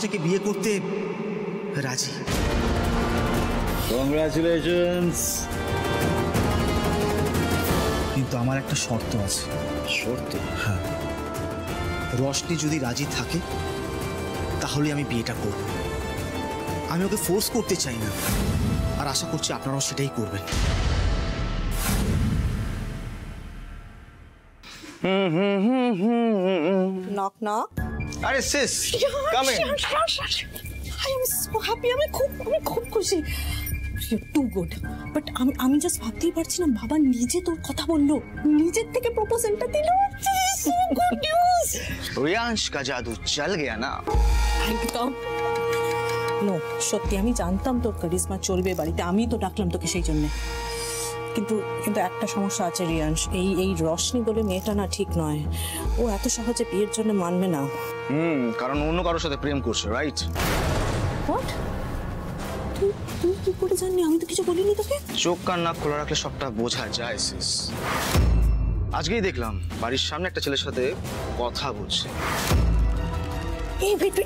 থেকে বিয়ে করতে রাজি। কংগ্রাচুলেশনস। কিন্তু আমার একটা শর্ত আছে। শর্ত? হ্যাঁ, রশনি যদি রাজি থাকে তাহলে আমি বিয়েটা করব। আমি ওকে ফোর্স করতে চাই না, আর আশা করছি আপনারাও সেটাই করবেন। Knock knock. আরে sis, come in. I am so happy. আমি খুব খুশি। You too good. বাট আমি জাস্ট ভাবতেই পারছি না, বাবা নিজে তোর কথা বললো, নিজের থেকে প্রপোজালটা দিল। So good news. রিয়াংশ কা জাদু চল গয়া না। একদম। নো, সত্যি আমি জানতাম তোর কারিশমা চলবে বাড়িতে, আমি তো ডাকলাম তোকে সেই জন্যে। কিন্তু একটা সমস্যা আছে রিয়াংশ, এই রশনি বলে মেয়েটা না ঠিক নয়। ও এত সহজে বিয়ের জন্য মানবে না। কারণ অন্য কারোর সাথে প্রেম করছে, রাইট? হোয়াট? তুই কি করে জানলি? আমি তো কিছু বলিনি তোকে। চোখ কান নাক খোলা রাখলে সবটা বোঝা যায় সিস। আজকেই দেখলাম বাড়ির সামনে একটা ছেলের সাথে কথা বলছে। এই ওয়েট,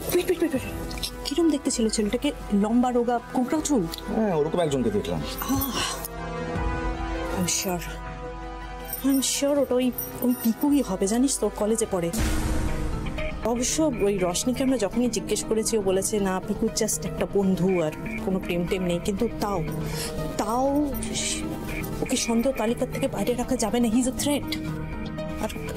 কিরম দেখতে ছিল ছেলেটাকে? লম্বা রোগা কোঁকড়া চুল? হ্যাঁ, ওরকম একজনকে দেখলাম। I'm sure ওটা ওই পিকুই হবে, জানিস তো, কলেজে পড়ে। অবশ্য ওই রশনিকে আমরা যখনই জিজ্ঞেস করেছি ও বলেছে না, পিকু জাস্ট একটা বন্ধু, আর কোনো প্রেম টেম নেই। কিন্তু তাও ওকে সন্দেহ তালিকার থেকে বাইরে রাখা যাবে না। He is a threat.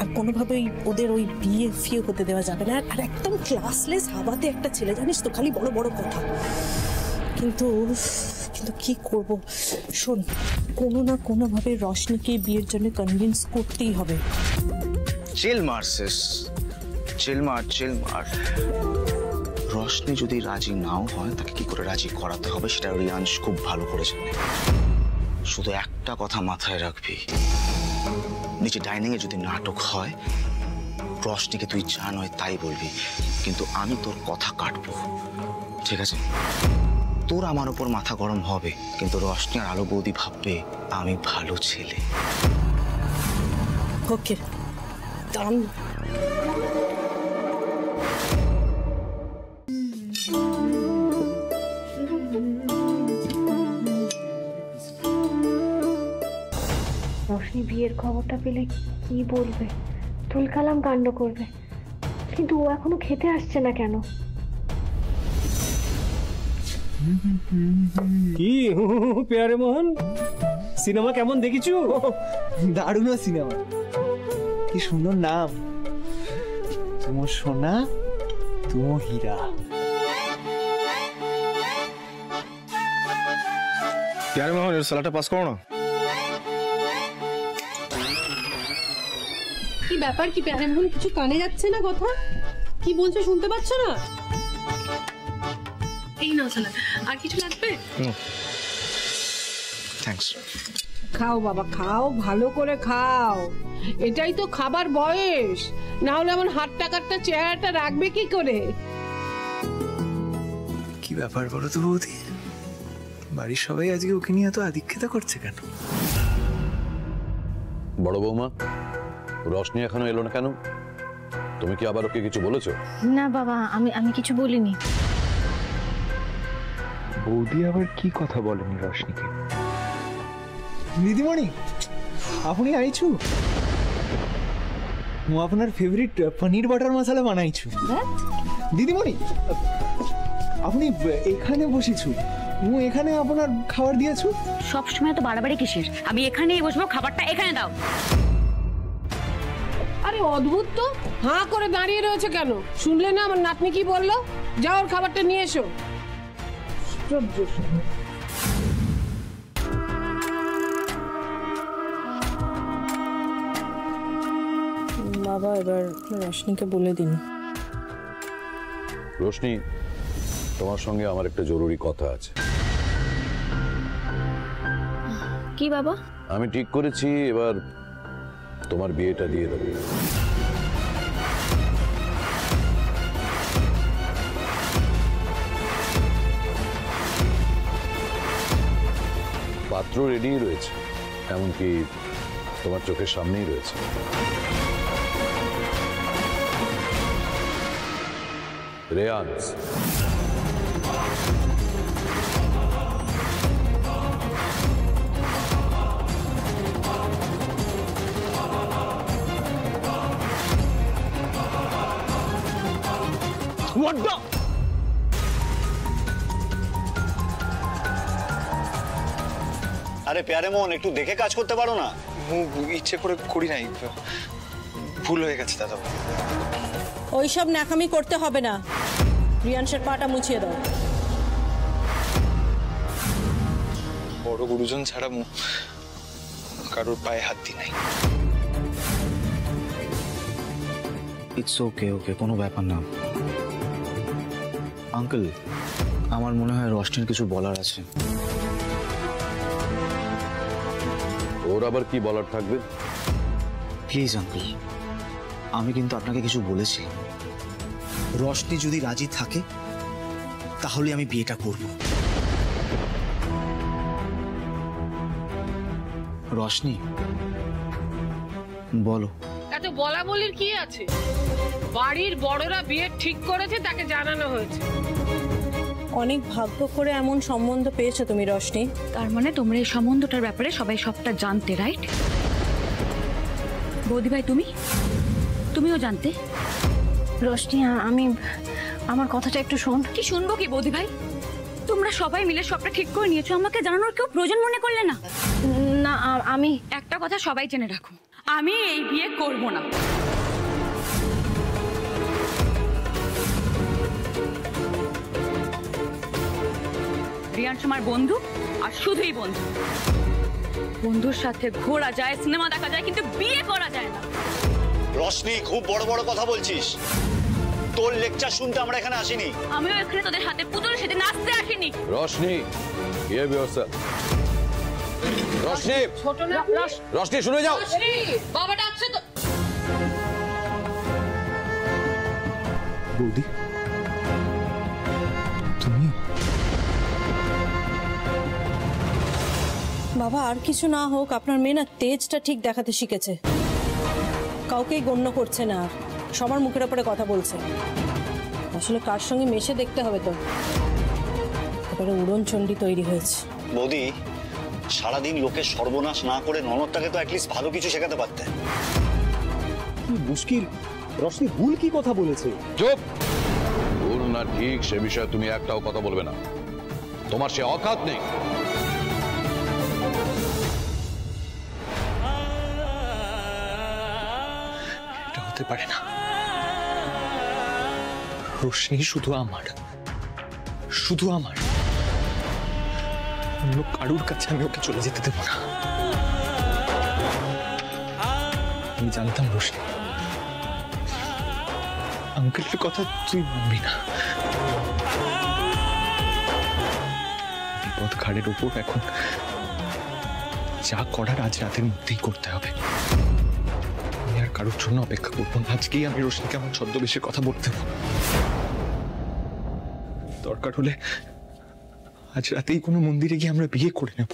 আর কোনোভাবেই ওদের ওই বিয়ে ফিয়ে হতে দেওয়া যাবে না। আর একদম ক্লাসলেস হাওয়াতে একটা ছেলে, জানিস তো, খালি বড় বড় কথা। কিন্তু কি করব? শোন, কোনো না কোনোভাবে রশনিকে বিয়ের জন্য কনভিন্স করতেই হবে। চিল মার সিস, চিল মার। রশনি যদি রাজি নাও হয়, তাকে কি করে রাজি করাতে হবে সেটা রিয়াংশ খুব ভালো করে জানে। শুধু একটা কথা মাথায় রাখবি, নিচে ডাইনিং এ যদি নাটক হয়, রশনিকে তুই যা নয় তাই বলবি, কিন্তু আমি তোর কথা কাটবো, ঠিক আছে? তোর আমার উপর মাথা গরম হবে, কিন্তু রশনি আর আলো বৌদি ভাববে আমি ভালো ছেলে। ওকে, ডান। রশনি বিয়ের খবরটা পেলে কি বলবে? তুলকালাম কাণ্ড করবে। কিন্তু ও এখনো খেতে আসছে না কেন? কি পেয়ারে মোহন, সিনেমা কেমন দেখেছো? দারুণ সিনেমা, কি সুন্দর নাম, তুমো সোনা তুমো হীরা। প্যারে মোহন, এর সালাটা পাস করো না। কি ব্যাপার? কি প্যারে মোহন, কিছু কানে যাচ্ছে না কথা? কি বলছো শুনতে পাচ্ছ না? এই নাও সালাদ। আর কিছু লাগবে? থ্যাঙ্কস। খাও বাবা, খাও, ভালো করে খাও। এটাই তো খাবার বয়স, না হলে এমন হাট্টা কাট্টা চেহারাটা রাখবে কি করে? কি ব্যাপার বলো তো বৌদি, বাড়ির সবাই আজকে ওকে নিয়ে এত আদিক্ষেতা করছে কেন? বড় বৌমা, রশনি এখনো এলো না কেন? তুমি কি আবার ওকে কিছু বলেছো? না বাবা, আমি কিছু বলিনি। বৌদি আবার কি কথা বলেনি রশনিকে? দিদিমণি, আপনি আইছু? હું আপনার ফেভারিট পনির বাটার মশলা বানাইছু। দিদিমণি, আপনি এখানে বসেছু, હું এখানে আপনার খাবার দিয়েছু। সব সময় তো বাড়াবাড়ি কিসের? আমি এখানেই বসবো, খাবারটা এখানে দাও। আরে অদ্ভুত তো, হাঁ করে দাঁড়িয়ে রয়েছে কেন? শুনলে না আমার নাতনি কি বললো? যাও ওর খাবারটা নিয়ে এসো। বাবা, এবার রশনিকে বলে দিন। রোশনি, তোমার সঙ্গে আমার একটা জরুরি কথা আছে। কি বাবা? আমি ঠিক করেছি এবার তোমার বিয়েটা দিয়ে দেবো। পাত্র রেডি রয়েছে, এমনকি তোমার চোখের সামনেই রয়েছে। রেয়ান্স। What the? আরে প্যারে মোহন, একটু দেখে কাজ করতে পারো না? ইচ্ছে করে করি নাই, ভুল হয়ে গেছে দাদা। ওইসব ন্যাকামি করতে হবে না, রিয়াংশের পাটা মুছিয়ে দাও। বড় গুরুজন ছাড়া কারোর পায়ে হাত দি নাই। ইটস ওকে ওকে, কোনো ব্যাপার না। আঙ্কেল, আমার মনে হয় রোশনির কিছু বলার আছে। ওর আবার কি বলার থাকবে? প্লিজ আঙ্কেল, আমি কিন্তু আপনাকে কিছু বলেছি। রোশনি যদি রাজি থাকে তাহলে আমি বিয়েটা করব। রোশনি বলো। এত বলা বলির কি আছে? বাড়ির বড়রা বিয়ে ঠিক করেছে, তাকে জানানো হয়েছে। অনেক ভাগ্য করে এমন সম্বন্ধ পেয়েছো তুমি রোশনি। তার মানে তোমরা এই সম্বন্ধটার ব্যাপারে সবাই সবটা জানতে, রাইট? বৌদি ভাই তুমিও জানতে? রোশনি, আমার কথাটা একটু শোন। কি শুনবো কি বৌদি ভাই? তোমরা সবাই মিলে সবটা ঠিক করে নিয়েছো, আমাকে জানানোর কেউ প্রয়োজন মনে করলে না? না, আমি একটা কথা সবাই জেনে রাখো, আমি এই বিয়ে করব না। রিয়াংশ আমার বন্ধু, আর শুধুই বন্ধু। বন্ধুর সাথে ঘোরা যায়, সিনেমা দেখা যায়, কিন্তু বিয়ে করা যায় না। রোশনি, খুব বড় বড় কথা বলছিস। তোর লেকচার শুনতে আমরা এখানে আসিনি। আমিও এখানে তোদের হাতে পুতুল সেদিন নাচতে আসিনি। রোশনি, ये व्यवस्था। রোশনি, ছোট না রোশনি শুনে যাও। বাবা ডাকছে তো। বৌদি, তুমি বাবা, আর কিছু না হোক, আপনার মেয়ে না তেজটা ঠিক দেখাতে শিখেছে। কাউকেই গণ্য করছে না, আর সবার মুখের ওপরে কথা বলছে। আসলে কার সঙ্গে মেশে দেখতে হবে তো। এবারে উড়নচণ্ডী তৈরি হয়েছে। বৌদি, সারাদিন লোকের সর্বনাশ না করে ননদটাকে তো অ্যাটলিস্ট ভালো কিছু শেখাতে পারতে। কি মুশকিল, রোশনি ভুল কি কথা বলেছে? চুপ। ভুল না ঠিক সে বিষয়ে তুমি একটাও কথা বলবে না, তোমার সে অকাত নেই। এটা হতে পারে না। রোশনি শুধু আমার, শুধু আমার। অন্য কারুর কাছে আমি ওকে চলে যেতে দেবো না। আমি জানতাম রোশনি, আঙ্কেলের কথা তুই মানবি না। বিপদ ঘাড়ের উপর, এখন যা করার আজ রাতের মধ্যেই করতে হবে। আমি আর কারোর জন্য অপেক্ষা করবো না। আজকেই আমি রোশনিকে আমার ছদ্মবেশের কথা বলতে দেবো। দরকার হলে আজ রাতেই কোনো মন্দিরে গিয়ে আমরা বিয়ে করে নেব।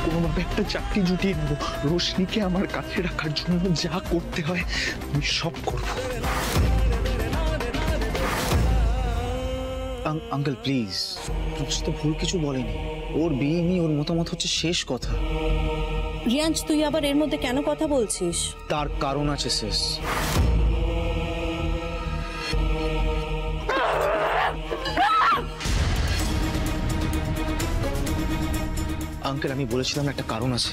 কোনোভাবে একটা চাকরি জুটিয়ে নেব। রোশনিকে আমার কাছে রাখার জন্য যা করতে হয় আমি সব করব। আঙ্কেল প্লিজ, তো ভুল কিছু বলেনি। ওর বিয়ে নিয়ে ওর মতামত হচ্ছে শেষ কথা। রিয়াংশ, তুই আবার এর মধ্যে কেন কথা বলছিস? তার কারণ আছে শেষ। আঙ্কেল, আমি বলেছিলাম একটা কারণ আছে,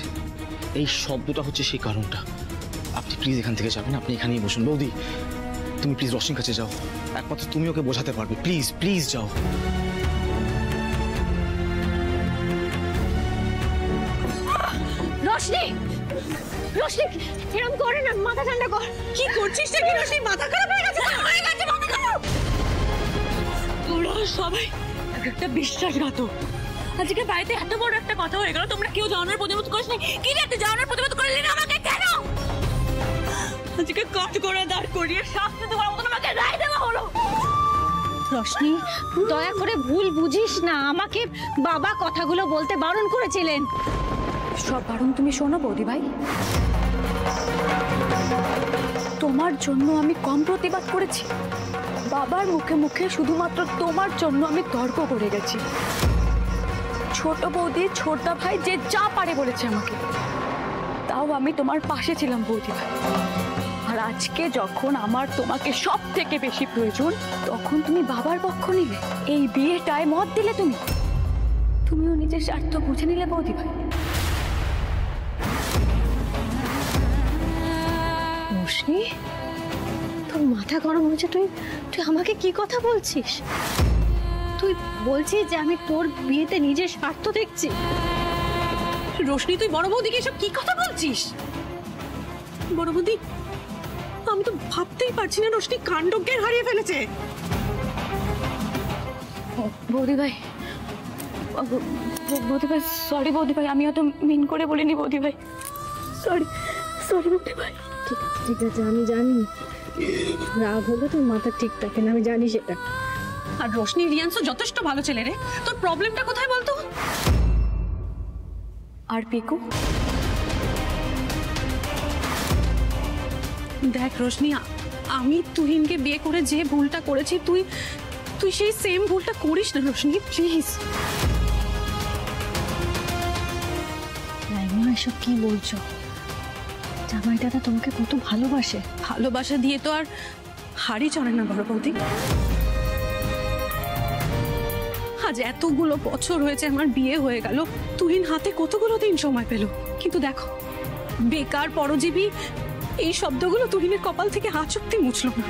এই শব্দটা হচ্ছে সেই কারণটা। আপনি প্লিজ এখান থেকে যাবেন, আপনি এখানেই বসুন। বৌদি, তুমি প্লিজ রোশনির কাছে যাও, একমাত্র তুমি ওকে বোঝাতে পারবে। প্লিজ প্লিজ যাও। রোশনি, রোশনি এরকম করে না, মাথা ঠান্ডা কর। কি করছিস নাকি রোশনি? মাথা খারাপ হয়ে গেছে? হয়ে গেছে মাথা খারাপ। তোরা সবাই একটা বিশ্বাসঘাতক। আজকে বাড়িতে এত বড় একটা কথা হয়ে গেল, তোমরা কেউ জানার প্রতিবাদ করিস না। কি রে, তুই জানার প্রতিবাদ করলি না আমাকে কেন? আজকে কাট করে দাঁড় করিয়ে শাস্তি দেওয়ার মতন আমাকে রায় দেওয়া হলো। রোশনি, দয়া করে ভুল বুঝিস না। আমাকে বাবা কথাগুলো বলতে বারণ করেছিলেন। সব বারণ তুমি শোনো বৌদি ভাই। তোমার জন্য আমি কম প্রতিবাদ করেছি? বাবার মুখে মুখে শুধুমাত্র তোমার জন্য আমি তর্ক করে গেছি। ছোট বৌদি ছোট ভাই যে যা পারে বলেছে আমাকে, তাও আমি তোমার পাশে ছিলাম বৌদি ভাই। আর আজকে যখন আমার তোমাকে সব থেকে বেশি প্রয়োজন, তখন তুমি বাবার পক্ষ নিলে, এই বিয়েটায় মত দিলে। তুমিও নিজের স্বার্থ বুঝে নিলে বৌদি ভাই। রোশনি, তোর মাথা গরম হয়েছে? তুই আমাকে কি কথা বলছিস? তুই বলছিস যে আমি তোর বিয়েতে নিজের স্বার্থ দেখছি? রোশনি, তুই বড় বৌদিকে এসব কি কথা বলছিস? বড় বৌদি, আমি তো ভাবতেই পারছি না রোশনি কাণ্ডজ্ঞান হারিয়ে ফেলেছে। বৌদি ভাই, বৌদি ভাই সরি বৌদি ভাই, আমি অত মিন করে বলিনি বৌদি ভাই। সরি বৌদি ভাই। ঠিক আছে, আমি জানি রাগ হলে তোর মাথা ঠিক থাকে না, আমি জানি সেটা। আর রোশনি রিয়ান্সও যথেষ্ট ভালো ছেলে রে, তোর প্রবলেমটা কোথায় বলতো? আর পিকু, দেখ রোশনি, আমি তুহিনকে বিয়ে করে যে ভুলটা করেছি, তুই সেই সেম ভুলটা করিস না রোশনি, প্লিজ। রাইমা, এসব কি বলছো? জামাই দাদা তোমাকে কত ভালোবাসে। ভালোবাসা দিয়ে তো আর হাড়ি চড়ে না বড় বৌদি। আজ এতগুলো বছর হয়েছে আমার বিয়ে হয়ে গেল, তুহিন হাতে কতগুলো দিন সময় পেল, কিন্তু দেখো বেকার পরজীবী এই শব্দগুলো তুহিনের কপাল থেকে আচমকা মুছল না।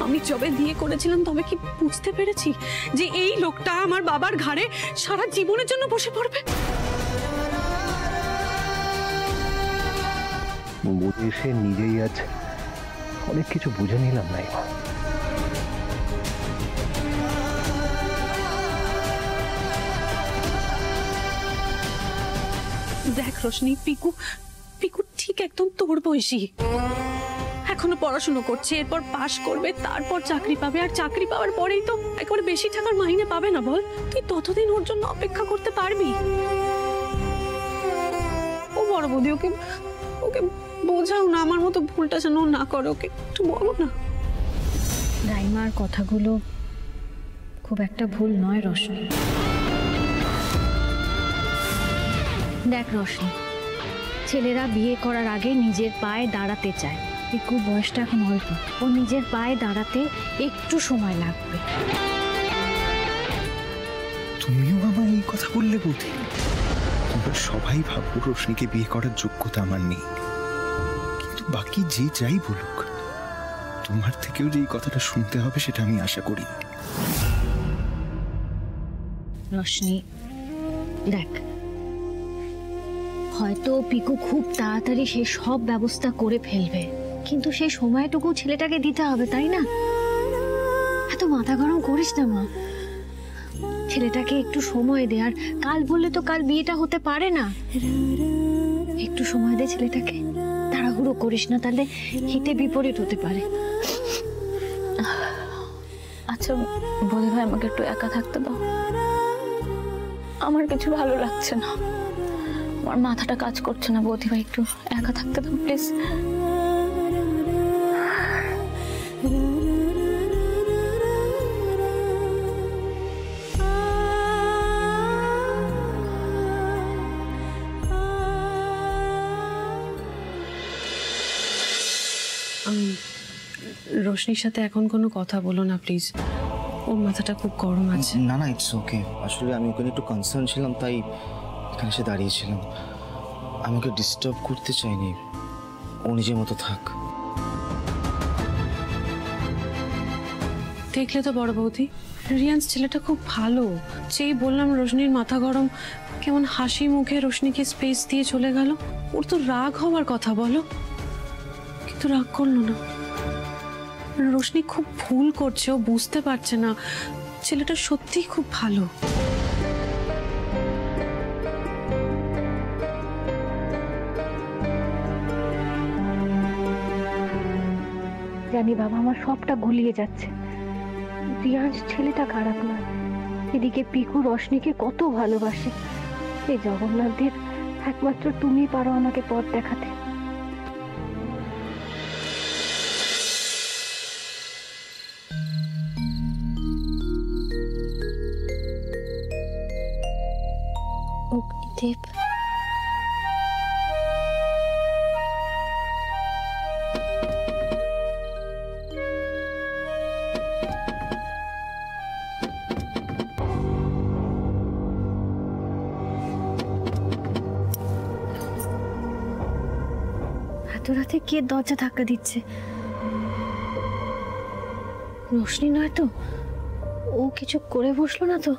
আমি যবে বিয়ে করেছিলাম তবে কি বুঝতে পেরেছি যে এই লোকটা আমার বাবার ঘাড়ে সারা জীবনের জন্য বসে পড়বে? এসে নিজেই আজ অনেক কিছু বুঝে নিলাম না। দেখ রোশনি, পিকু ঠিক একদম তোর বয়সী, এখনো পড়াশুনো করছে, এরপর পাশ করবে, তারপর চাকরি পাবে, আর চাকরি পাওয়ার পরেই তো একবারে বেশি টাকার মাইনে পাবে না বল? তুই ততদিন ওর জন্য অপেক্ষা করতে পারবি? ও বড় বৌদি, ওকে বোঝাও না, আমার মতো ভুলটা যেন না করে, ওকে একটু বলো না। রাইমার কথাগুলো খুব একটা ভুল নয় রোশনি। দেখ রোশনি, ছেলেরা বিয়ে করার আগে নিজের পায়ে দাঁড়াতে চায়। পিকু বয়সটা এখন অল্প, ও নিজের পায়ে দাঁড়াতে একটু সময় লাগবে। তুমিও আমায় এই কথা বললে বৌদি? তোমরা সবাই ভাবো রোশনিকে বিয়ে করার যোগ্যতা আমার নেই, কিন্তু বাকি যে যাই বলুক, তোমার থেকেও যে এই কথাটা শুনতে হবে সেটা আমি আশা করি। রোশনি দেখ, হয়তো পিকু খুব তাড়াতাড়ি সে সব ব্যবস্থা করে ফেলবে, কিন্তু সেই সময়টুকু ছেলেটাকে দিতে হবে, তাই না? এত মাথা গরম করিস না মা, ছেলেটাকে একটু সময় দে। আর কাল বললে তো কাল বিয়েটা হতে পারে না, একটু সময় দে ছেলেটাকে, তাড়াহুড়ো করিস না, তাহলে হিতে বিপরীত হতে পারে। আচ্ছা বৌদি ভাই, আমাকে একটু একা থাকতে দাও, আমার কিছু ভালো লাগছে না, আমার মাথাটা কাজ করছে না। বৌদি ভাই একটু একা থাকতে দাও প্লিজ। রোশনির সাথে এখন কোনো কথা বলো না প্লিজ, ওর মাথাটা খুব গরম আছে। না না, ইটস ওকে। আসলে আমি ওখানে একটু কনসার্ন ছিলাম, তাই এখানে এসে দাঁড়িয়েছিলাম। আমি ওকে ডিস্টার্ব করতে চাইনি, ও নিজের মতো থাক। দেখলে তো বড় বৌদি, রিয়ান্স ছেলেটা খুব ভালো, যেই বললাম রোশনির মাথা গরম, কেমন হাসি মুখে রোশনিকে স্পেস দিয়ে চলে গেল। ওর তো রাগ হওয়ার কথা বলো, কিন্তু রাগ করলো না। রোশনি খুব ভুল করছে, ও বুঝতে পারছে না, ছেলেটা সত্যিই খুব ভালো। জানি বাবা, আমার সবটা গুলিয়ে যাচ্ছে। রিয়াজ ছেলেটা খারাপ নয়, এদিকে পিকু রোশনিকে কত ভালোবাসে। এই জগন্নাথ দেব, একমাত্র তুমি পারো আমাকে পথ দেখাতে। অগ্নিদেব। এত রাতে কে দরজা ধাক্কা দিচ্ছে? রোশনি নয় তো? ও কিছু করে বসলো না তো?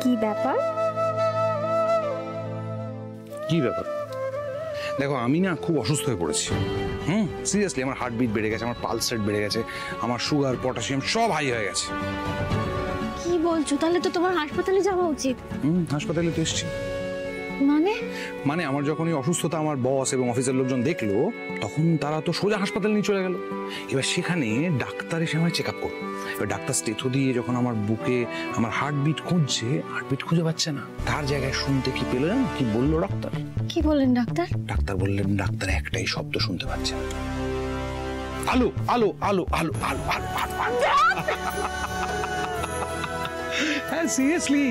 কি ব্যাপার? কি ব্যাপার? দেখো, আমি না খুব অসুস্থ হয়ে পড়েছি। সিরিয়াসলি, আমার হার্টবিট বেড়ে গেছে, আমার পালস রেট বেড়ে গেছে, আমার সুগার, পটাশিয়াম সব হাই হয়ে গেছে। কি বলছো? তাহলে তো তোমার হাসপাতালে যাওয়া উচিত। হাসপাতালে তো এসেছি। মানে আমার যখন এই অসুস্থতা আমার বস এবং অফিসের লোকজন দেখলো, তখন তারা তো সোজা হাসপাতালে নিয়ে চলে গেল। এবার সেখানে ডাক্তার এসে আমায় চেক আপ করলো। এবার ডাক্তার স্টেথো দিয়ে যখন আমার বুকে আমার হার্টবিট খুঁজছে, হার্টবিট খুঁজে পাচ্ছে না। তার জায়গায় শুনতে কি পেলো জানো? কি বললো ডাক্তার? কি বললেন ডাক্তার? ডাক্তার বললেন, ডাক্তার একটাই শব্দ শুনতে পাচ্ছে না, আলো আলো আলো আলো আলো আলো আলো আলো। হ্যাঁ, সিরিয়াসলি।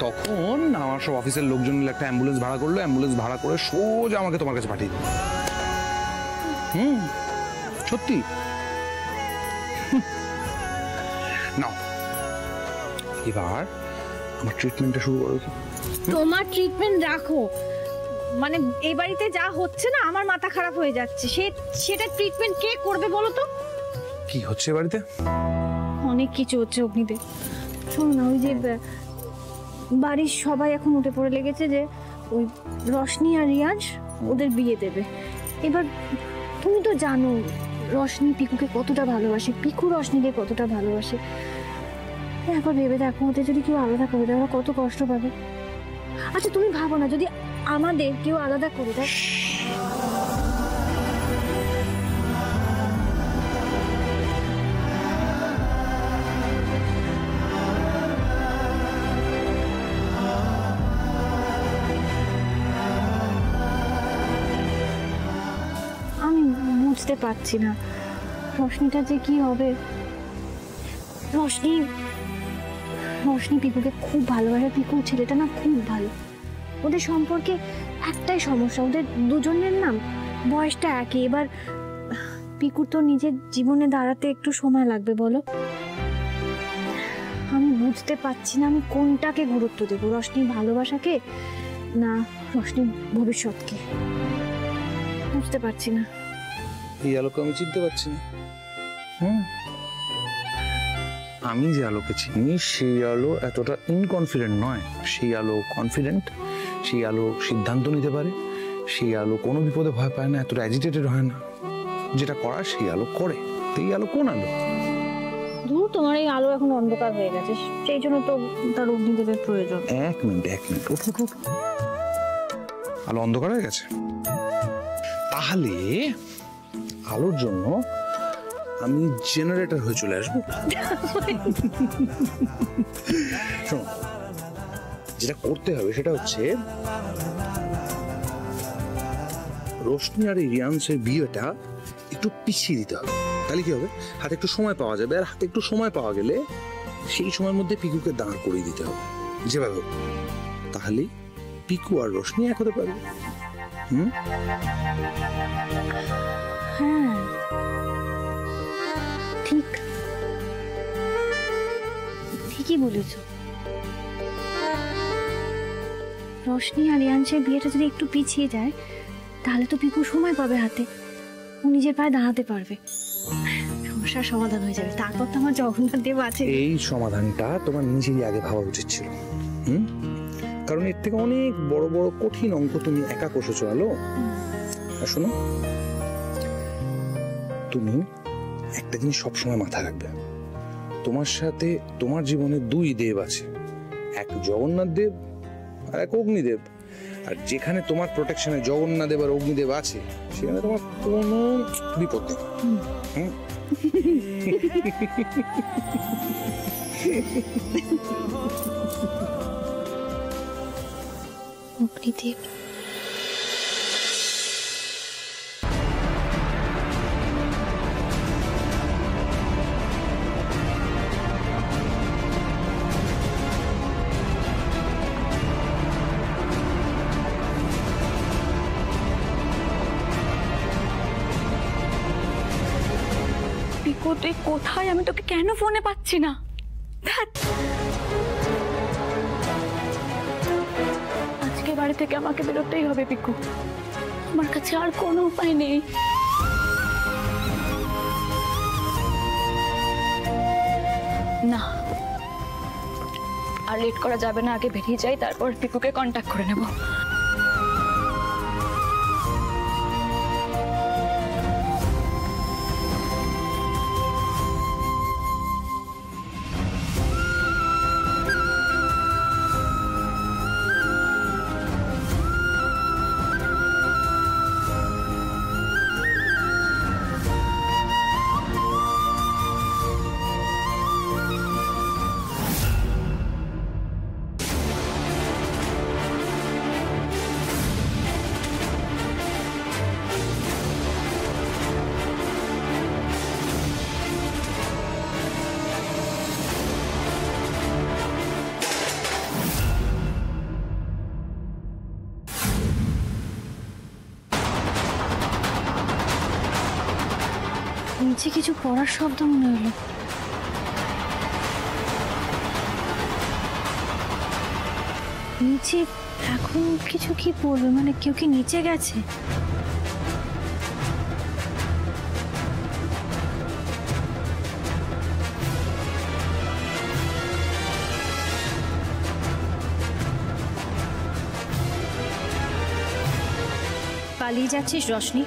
তখন আমার সব অফিসের লোকজন মিলে একটা অ্যাম্বুলেন্স ভাড়া করলো। অ্যাম্বুলেন্স ভাড়া করে সোজা আমাকে তোমার কাছে পাঠিয়ে দিল। সত্যি। নাও, এবার আমার ট্রিটমেন্টটা শুরু করো। তোমার ট্রিটমেন্ট রাখো। মানে এই বাড়িতে যা হচ্ছে না, আমার মাথা খারাপ হয়ে যাচ্ছে। সেটা ট্রিটমেন্ট কে করবে বলো তো? কি হচ্ছে বাড়িতে? অনেক কিছু হচ্ছে অগ্নিদেব। শোনো না, ওই যে বাড়ির সবাই এখন উঠে পড়ে লেগেছে যে ওই রশনি আর রিয়াজ ওদের বিয়ে দেবে। এবার তুমি তো জানো রশনি পিকুকে কতটা ভালোবাসে, পিকু রশনিকে কতটা ভালোবাসে। একবার ভেবে দেখো, ওদের যদি কেউ আলাদা করে দেয় ওরা কত কষ্ট পাবে। আচ্ছা তুমি ভাবো না, যদি আমাদের কেউ আলাদা করে দেয়। আমি বুঝতে পারছি না রশনিটা যে কি হবে। রশনি পিকুকে খুব ভালোবাসে। পিকুর ছেলেটা না খুব ভালো। ওদের সম্পর্কে একটাই সমস্যা, ওদের দুজনের নাম বয়সটা একই। এবার পিকুর তো নিজের জীবনে দাঁড়াতে একটু সময় লাগবে, বলো। আমি বুঝতে পারছি না আমি কোনটাকে গুরুত্ব দেবো, রশনির ভালোবাসাকে না রশনির ভবিষ্যৎকে। বুঝতে পারছি না। এই আলোকে আমি চিনতে পারছি না। আমি যে আলোকে চিনি সেই আলো এতটা ইনকনফিডেন্ট নয়। সেই আলো কনফিডেন্ট, সেই আলো সিদ্ধান্ত নিতে পারে, সেই আলো কোনো বিপদে ভয় পায় না, এতটা অ্যাজিটেটেড হয় না। যেটা করার সেই আলো করে। তো এই আলো কোন আলো? ধুর, তোমার এই আলো এখন অন্ধকার হয়ে গেছে, সেই জন্য তো তার অগ্নিদেবের প্রয়োজন। এক মিনিট ওঠ। আলো অন্ধকার হয়ে গেছে? তাহলে আলোর জন্য আমি জেনারেটর হয়ে চলে আসবো। শোনো, যেটা করতে হবে সেটা হচ্ছে রোশনি আর রিয়ান্সের বিয়েটা একটু পিছিয়ে দিতে হবে। তাহলে কি হবে? হাতে একটু সময় পাওয়া যাবে। আর হাতে একটু সময় পাওয়া গেলে সেই সময়ের মধ্যে পিকুকে দাঁড় করিয়ে দিতে হবে যেভাবে। তাহলে পিকু আর রোশনি এক হতে পারবে। হ্যাঁ, ঠিকই বলেছ। রোশনি আর রিয়ান্সের বিয়েটা যদি একটু পিছিয়ে যায়, তাহলে তো পিকু সময় পাবে হাতে, ও নিজের পায়ে দাঁড়াতে পারবে, সমস্যার সমাধান হয়ে যাবে। তারপর তো আমার জগন্নাথ দেব আছে। এই সমাধানটা তোমার নিজেরই আগে ভাবা উচিত ছিল। কারণ এর থেকে অনেক বড় বড় কঠিন অঙ্ক তুমি একা কষেছো আলো। আর শোনো, তুমি একটা জিনিস সবসময় মাথায় রাখবে, তোমার সাথে তোমার জীবনে দুই দেব আছে, এক জগন্নাথ দেব আর এক অগ্নিদেব। আর যেখানে তোমার প্রোটেকশনে জগন্নাথদেব আর অগ্নিদেব আছে সেখানে তোমার কোনো বিপদ নেই। হুম? অগ্নিদেব পিকু তুই কোথায়? আমি তোকে কেন ফোনে পাচ্ছি না? ধ্যাৎ। আজকে বাড়ি থেকে আমাকে বেরোতেই হবে পিকু, আমার কাছে আর কোনো উপায় নেই। না আর লেট করা যাবে না, আগে বেরিয়ে যাই, তারপর পিকুকে কন্ট্যাক্ট করে নেব। নিচে কিছু পড়ার শব্দ মনে হলো। নিচে এখন কিছু কি পড়বে? মানে কেউ কি নিচে গেছে? পালিয়ে যাচ্ছিস রশনি?